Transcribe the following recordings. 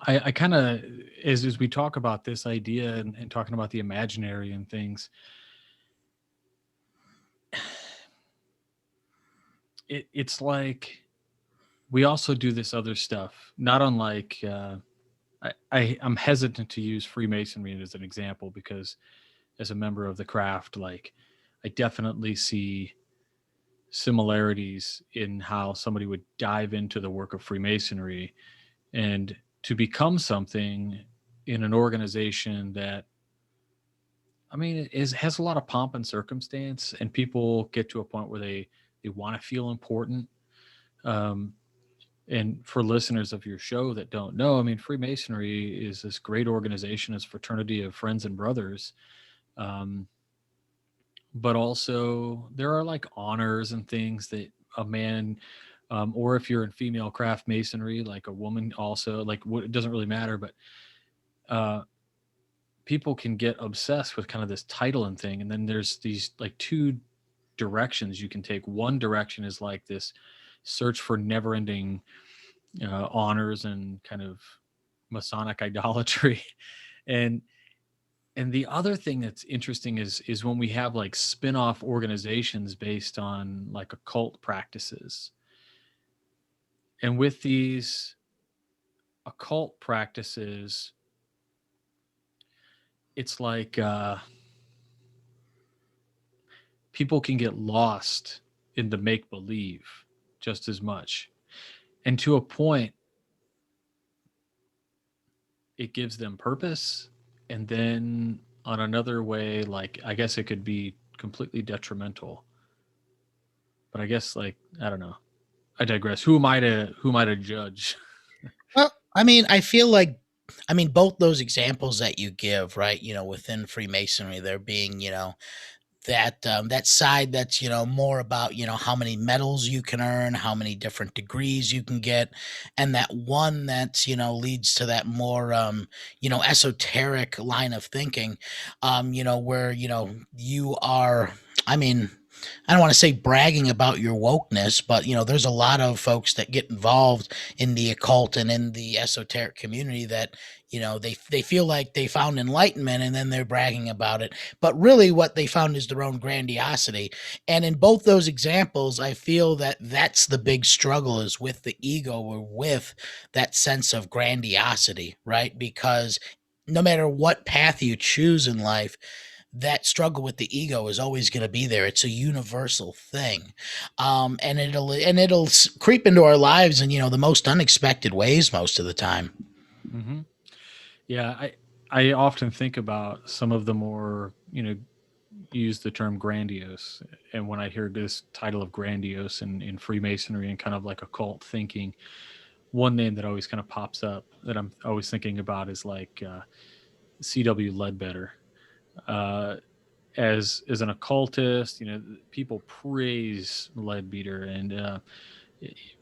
I kind of, as we talk about this idea and talking about the imaginary and things, it's like we also do this other stuff, not unlike, I'm hesitant to use Freemasonry as an example because as a member of the craft, like I definitely see similarities in how somebody would dive into the work of Freemasonry and to become something in an organization that, I mean, it has a lot of pomp and circumstance, and people get to a point where they want to feel important. Um, and for listeners of your show that don't know, I mean, Freemasonry is this great organization, it's a fraternity of friends and brothers. Um, but also there are like honors and things that a man, or if you're in female craft masonry, like a woman also, like what, it doesn't really matter, but uh, people can get obsessed with kind of this title and thing. And then there's these like two directions you can take. One direction is like this search for never ending honors and kind of Masonic idolatry. and and the other thing that's interesting is when we have like spin-off organizations based on like occult practices. And with these occult practices, it's like people can get lost in the make believe just as much. And to a point, it gives them purpose. And then on another way, like I guess it could be completely detrimental. But I guess like I don't know. I digress. Who am I to judge? Well, I mean, I feel like, I mean, both those examples that you give, right? Within Freemasonry, there being, that side that's more about how many medals you can earn, how many different degrees you can get, and that one that's leads to that more esoteric line of thinking, where you are. I mean, I don't want to say bragging about your wokeness, but there's a lot of folks that get involved in the occult and in the esoteric community that they feel like they found enlightenment, and then they're bragging about it. But really, what they found is their own grandiosity. And in both those examples, I feel that that's the big struggle, is with the ego, or with that sense of grandiosity, right? Because no matter what path you choose in life, that struggle with the ego is always going to be there. It's a universal thing, and it'll creep into our lives in the most unexpected ways most of the time. Hmm. Yeah, I often think about some of the more use the term grandiose, and when I hear this title of grandiose in Freemasonry and kind of like occult thinking, one name that always kind of pops up that I'm always thinking about is like C.W. Ledbetter. Uh, as an occultist, people praise Leadbeater, and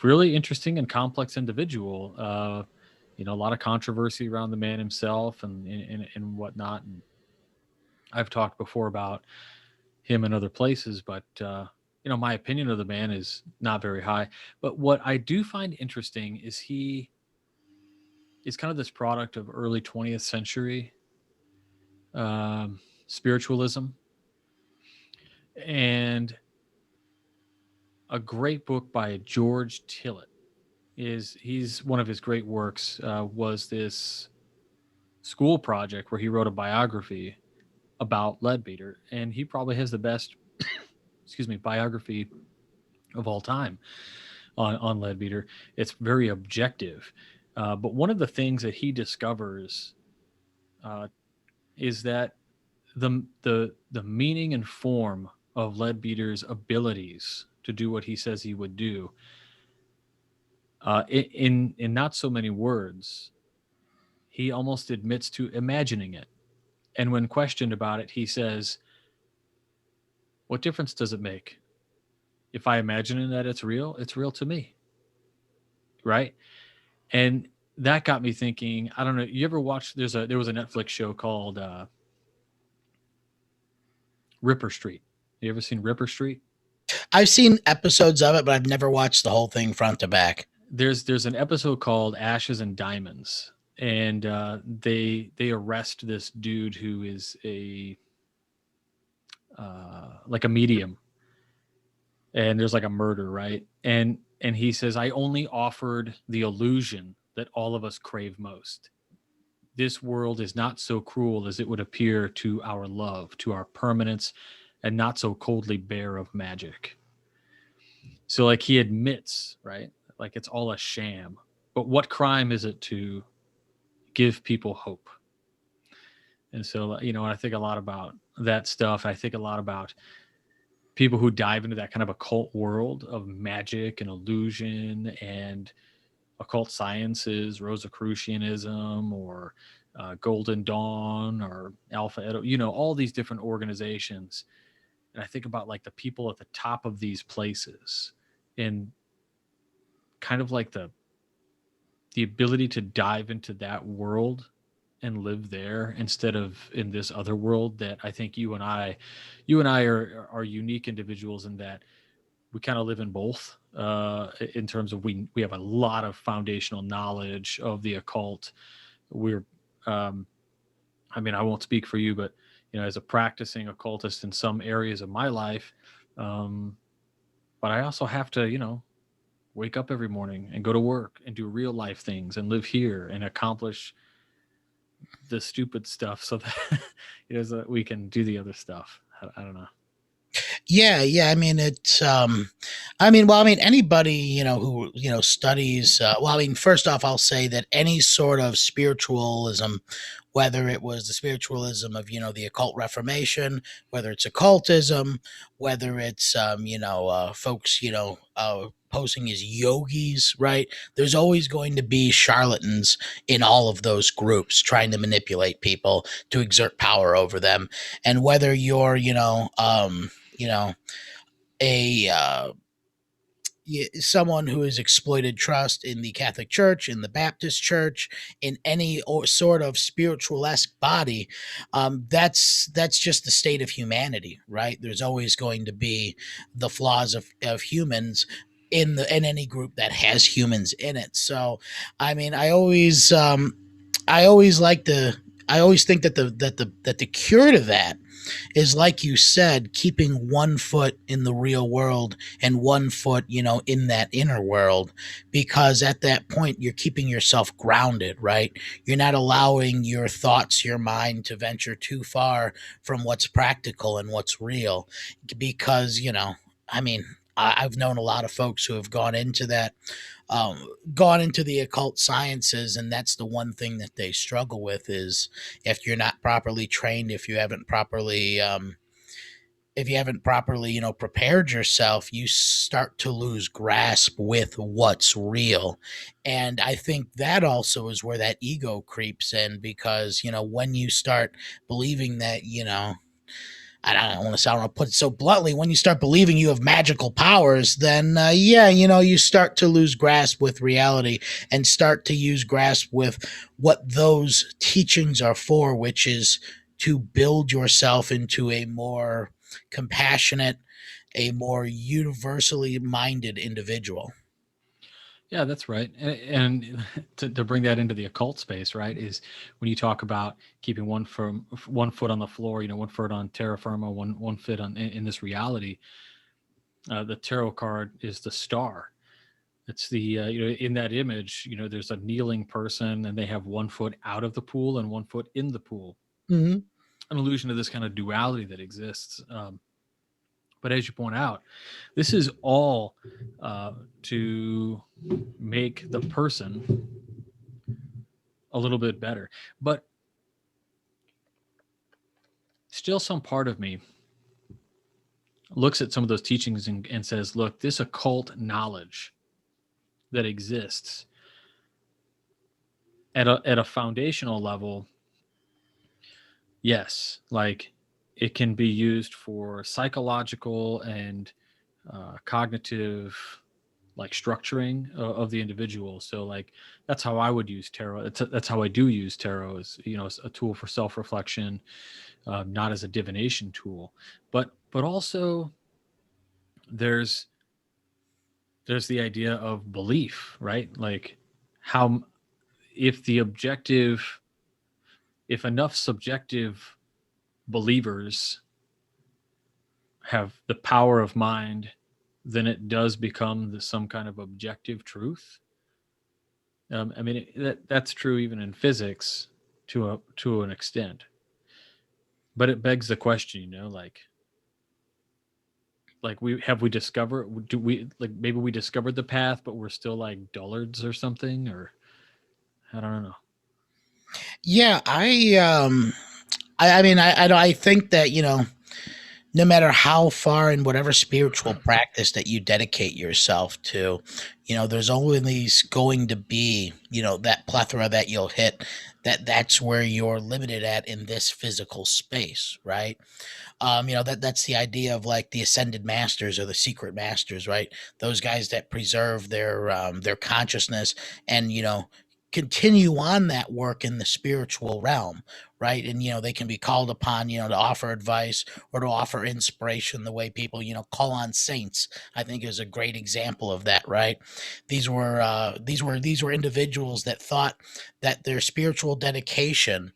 really interesting and complex individual. A lot of controversy around the man himself and whatnot. And I've talked before about him in other places, but my opinion of the man is not very high. But what I do find interesting is he is kind of this product of early 20th century spiritualism, and a great book by George Tillett is he's one of his great works was this school project where he wrote a biography about Leadbeater, and he probably has the best excuse me biography of all time on Leadbeater. It's very objective, but one of the things that he discovers uh, is that the meaning and form of Leadbeater's abilities to do what he says he would do, in not so many words, he almost admits to imagining it. And when questioned about it, he says, "What difference does it make? If I imagine that it's real to me." Right? And that got me thinking, I don't know, you ever watched there was a Netflix show called Ripper Street. You ever seen Ripper Street? I've seen episodes of it, but I've never watched the whole thing front to back. There's an episode called Ashes and Diamonds. and they arrest this dude who is a like a medium, and there's like a murder, right? And he says, I only offered the illusion that all of us crave most. This world is not so cruel as it would appear to our love, to our permanence, and not so coldly bare of magic. So like he admits, right? Like it's all a sham. But what crime is it to give people hope? And so, I think a lot about that stuff. I think a lot about people who dive into that kind of occult world of magic and illusion and occult sciences, Rosicrucianism, or Golden Dawn, or Alpha Edo, all these different organizations. And I think about like the people at the top of these places, and kind of like the ability to dive into that world and live there instead of in this other world. That I think you and I are unique individuals in that we kind of live in both, in terms of we have a lot of foundational knowledge of the occult. We're um, I mean, I won't speak for you, but as a practicing occultist in some areas of my life, um, but I also have to wake up every morning and go to work and do real life things and live here and accomplish the stupid stuff so that so that we can do the other stuff. I don't know. Yeah, yeah. I mean, I mean, anybody, who, studies, well, I mean, first off, I'll say that any sort of spiritualism, whether it was the spiritualism of, the occult reformation, whether it's occultism, whether it's, folks, posing as yogis, right? There's always going to be charlatans in all of those groups trying to manipulate people to exert power over them. And whether you're, you know, a someone who has exploited trust in the Catholic Church, in the Baptist Church, in any sort of spiritualesque body, that's just the state of humanity, right? There's always going to be the flaws of humans in any group that has humans in it. So, I mean, I always like the I always think that the cure to that is, like you said, keeping one foot in the real world and one foot, in that inner world. Because at that point, you're keeping yourself grounded, right? You're not allowing your thoughts, your mind to venture too far from what's practical and what's real. Because, I mean, I've known a lot of folks who have gone into the occult sciences, and that's the one thing that they struggle with is if you're not properly trained, if you haven't properly, prepared yourself, you start to lose grasp with what's real. And I think that also is where that ego creeps in, because, when you start believing that, I don't want to sound, I'll put it so bluntly, when you start believing you have magical powers, then yeah, you start to lose grasp with reality and start to use grasp with what those teachings are for, which is to build yourself into a more compassionate, a more universally minded individual. Yeah, that's right. And to bring that into the occult space, right, is when you talk about keeping one foot on the floor, one foot on terra firma, one foot in this reality. The tarot card is the star. It's the in that image, there's a kneeling person, and they have one foot out of the pool and one foot in the pool. Mm-hmm. An illusion of this kind of duality that exists. But as you point out, this is all to make the person a little bit better. But still, some part of me looks at some of those teachings and says, look, this occult knowledge that exists at a foundational level, yes, like it can be used for psychological and cognitive, like structuring of the individual. So like that's how I would use tarot. That's how I do use tarot, as as a tool for self-reflection, not as a divination tool. But also there's the idea of belief, right? Like how if the objective, if enough subjective believers have the power of mind, then it does become some kind of objective truth. I mean, that's true even in physics to an extent, but it begs the question, like we discovered, do we, like, maybe we discovered the path, but we're still like dullards or something, or I don't know. Yeah, I mean, I think that, no matter how far in whatever spiritual practice that you dedicate yourself to, there's always going to be, that plethora that you'll hit, that's where you're limited at in this physical space, right? That's the idea of like the ascended masters or the secret masters, right? Those guys that preserve their consciousness and continue on that work in the spiritual realm, right? And they can be called upon, to offer advice or to offer inspiration, the way people call on saints. I think is a great example of that, right? These were individuals that thought that their spiritual dedication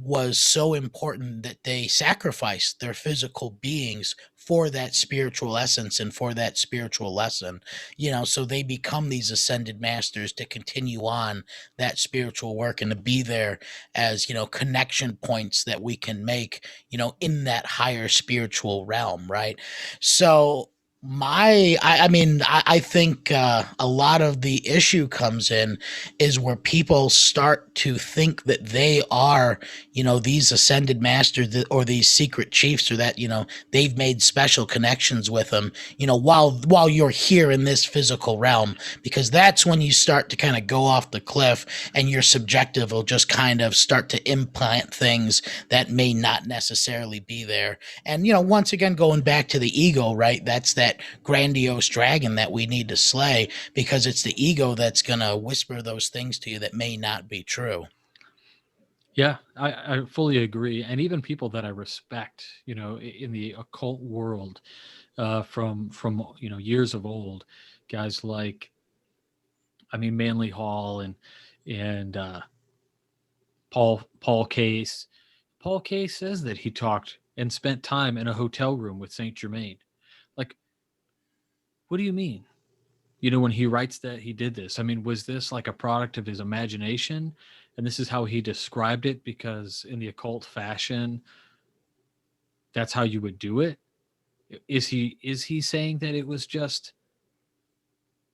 was so important that they sacrificed their physical beings for that spiritual essence and for that spiritual lesson, so they become these ascended masters to continue on that spiritual work and to be there as, connection points that we can make, in that higher spiritual realm, right? So I mean, I think a lot of the issue comes in is where people start to think that they are, these ascended masters or these secret chiefs, or that, they've made special connections with them, while you're here in this physical realm, because that's when you start to kind of go off the cliff and your subjective will just kind of start to implant things that may not necessarily be there. And, once again, going back to the ego, right? That's that grandiose dragon that we need to slay, because it's the ego that's going to whisper those things to you that may not be true. Yeah, I fully agree. And even people that I respect, in the occult world, from years of old, guys like, I mean, Manly Hall and Paul Case. Paul Case says that he talked and spent time in a hotel room with Saint Germain. Like, what do you mean? When he writes that he did this, I mean, was this like a product of his imagination? And this is how he described it, because in the occult fashion, that's how you would do it. Is he saying that it was just,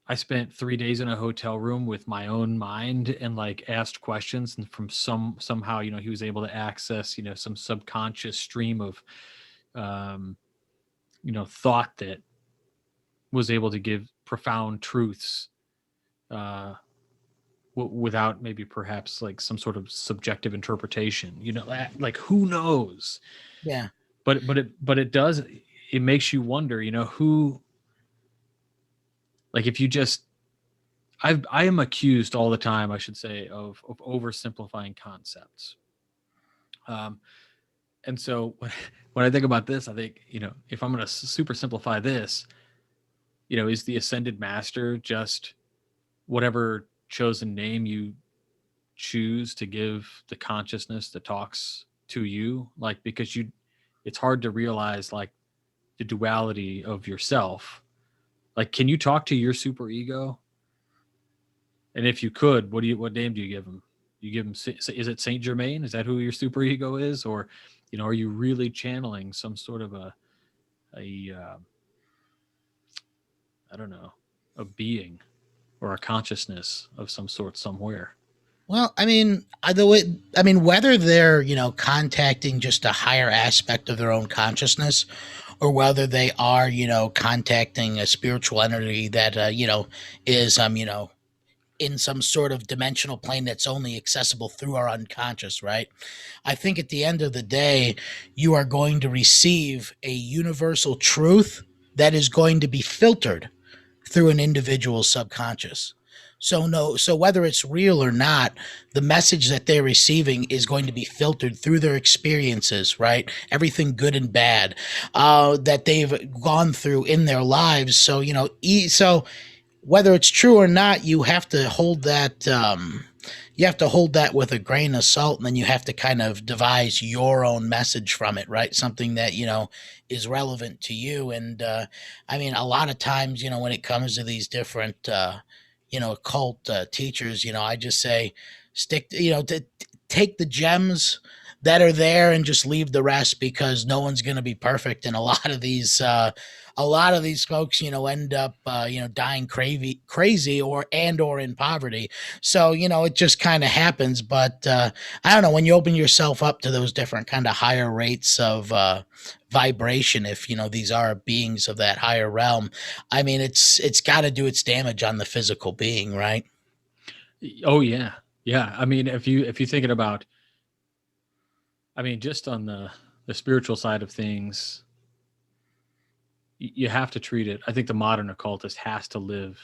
I spent 3 days in a hotel room with my own mind and like asked questions, and from somehow, he was able to access, some subconscious stream of um, thought that was able to give profound truths, uh, without maybe perhaps like some sort of subjective interpretation. Like, who knows? Yeah. But it does, it makes you wonder, who, like, if you just, I am accused all the time, I should say, of oversimplifying concepts. Um, and so when I think about this, I think, if I'm going to super simplify this, is the ascended master just whatever chosen name you choose to give the consciousness that talks to you? Like, because it's hard to realize like the duality of yourself. Like, can you talk to your super ego? And if you could, what name do you give him? You give him, is it Saint Germain? Is that who your super ego is? Or, are you really channeling some sort of a I don't know, a being or a consciousness of some sort somewhere? Well, I mean, the way, I mean, whether they're, contacting just a higher aspect of their own consciousness, or whether they are, contacting a spiritual entity that, is, in some sort of dimensional plane that's only accessible through our unconscious, right? I think at the end of the day, you are going to receive a universal truth that is going to be filtered through an individual's subconscious. So no, so whether it's real or not, the message that they're receiving is going to be filtered through their experiences, right? Everything good and bad that they've gone through in their lives. So so whether it's true or not, you have to hold that. you have to hold that with a grain of salt, and then you have to kind of devise your own message from it, right? Something that is relevant to you. And I mean, a lot of times, when it comes to these different occult teachers, I just say stick take the gems that are there and just leave the rest, because no one's going to be perfect, and a lot of these folks end up dying crazy or in poverty. So it just kind of happens. But I don't know, when you open yourself up to those different kind of higher rates of vibration, if these are beings of that higher realm, I mean, it's got to do its damage on the physical being, right? Oh yeah, yeah. I mean, if you thinking about, I mean, just on the spiritual side of things, you have to treat it. I think the modern occultist has to live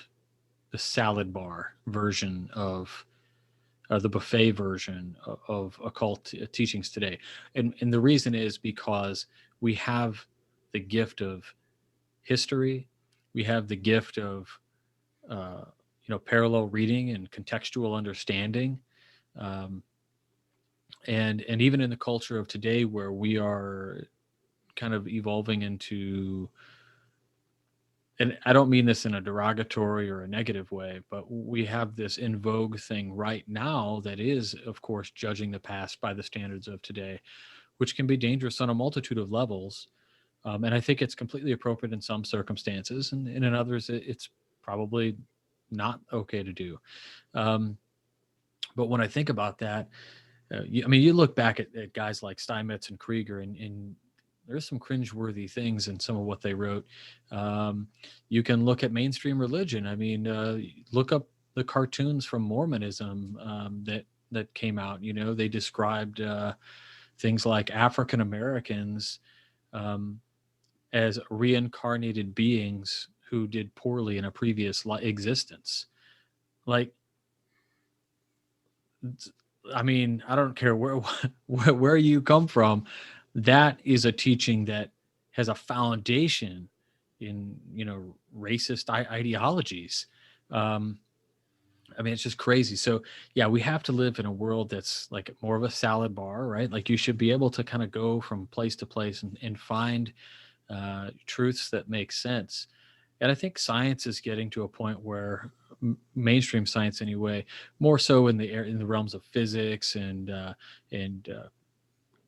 the salad bar version of the buffet version of occult teachings today, and the reason is because we have the gift of history, we have the gift of uh, parallel reading and contextual understanding, um, and even in the culture of today where we are kind of evolving into, and I don't mean this in a derogatory or a negative way, but we have this in vogue thing right now that is, of course, judging the past by the standards of today, which can be dangerous on a multitude of levels. And I think it's completely appropriate in some circumstances, and in others, it's probably not okay to do. Um, but when I think about that, I mean, you look back at guys like Steinmetz and Krieger, and there's some cringeworthy things in some of what they wrote. You can look at mainstream religion. I mean, look up the cartoons from Mormonism that came out. They described things like African Americans um, as reincarnated beings who did poorly in a previous existence. Like, I mean, I don't care where you come from. That is a teaching that has a foundation in racist ideologies. Um, I mean, it's just crazy. So yeah, we have to live in a world that's like more of a salad bar, right? Like you should be able to kind of go from place to place and find truths that make sense. And I think science is getting to a point where mainstream science, anyway, more so in the realms of physics and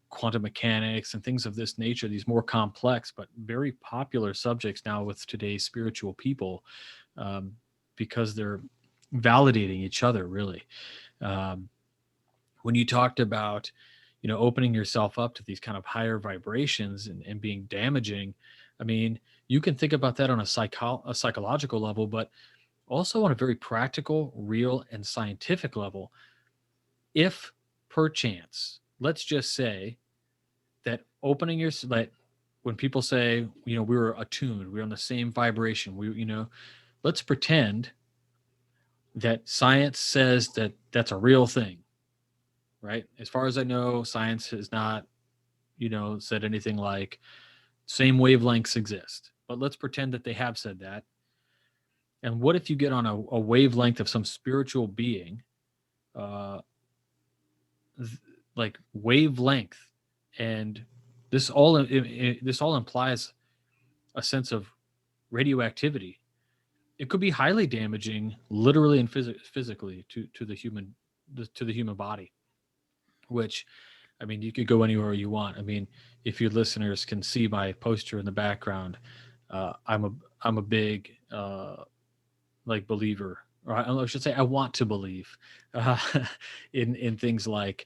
quantum mechanics and things of this nature, these more complex but very popular subjects now with today's spiritual people, um, because they're validating each other, really. Um, when you talked about opening yourself up to these kind of higher vibrations and being damaging, I mean, you can think about that on a psychological level, but also on a very practical, real, and scientific level. If perchance, let's just say that opening your that when people say we were attuned, we are on the same vibration, let's pretend that science says that that's a real thing, right? As far as I know, science has not said anything like same wavelengths exist. But let's pretend that they have said that. And what if you get on a wavelength of some spiritual being, uh, like wavelength, and this all implies a sense of radioactivity. It could be highly damaging, literally and physically, to the human body. Which, I mean, you could go anywhere you want. I mean, if your listeners can see my poster in the background, I'm a big like believer, or I should say, I want to believe uh, in things like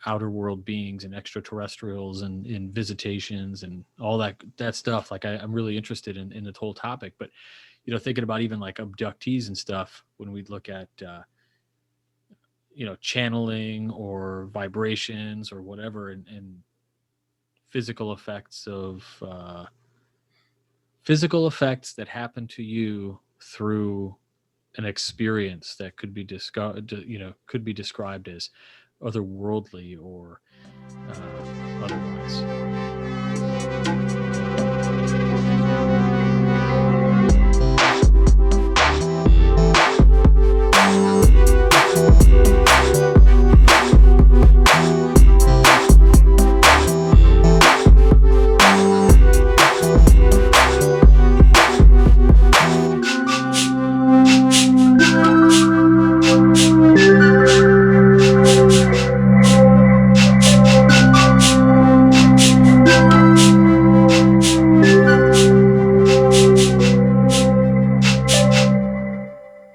outer world beings and extraterrestrials and in visitations and all that stuff. Like I'm really interested in the whole topic, but thinking about even like abductees and stuff when we look at channeling or vibrations or whatever, and physical effects of physical effects that happen to you through an experience that could be could be described as otherworldly or otherwise.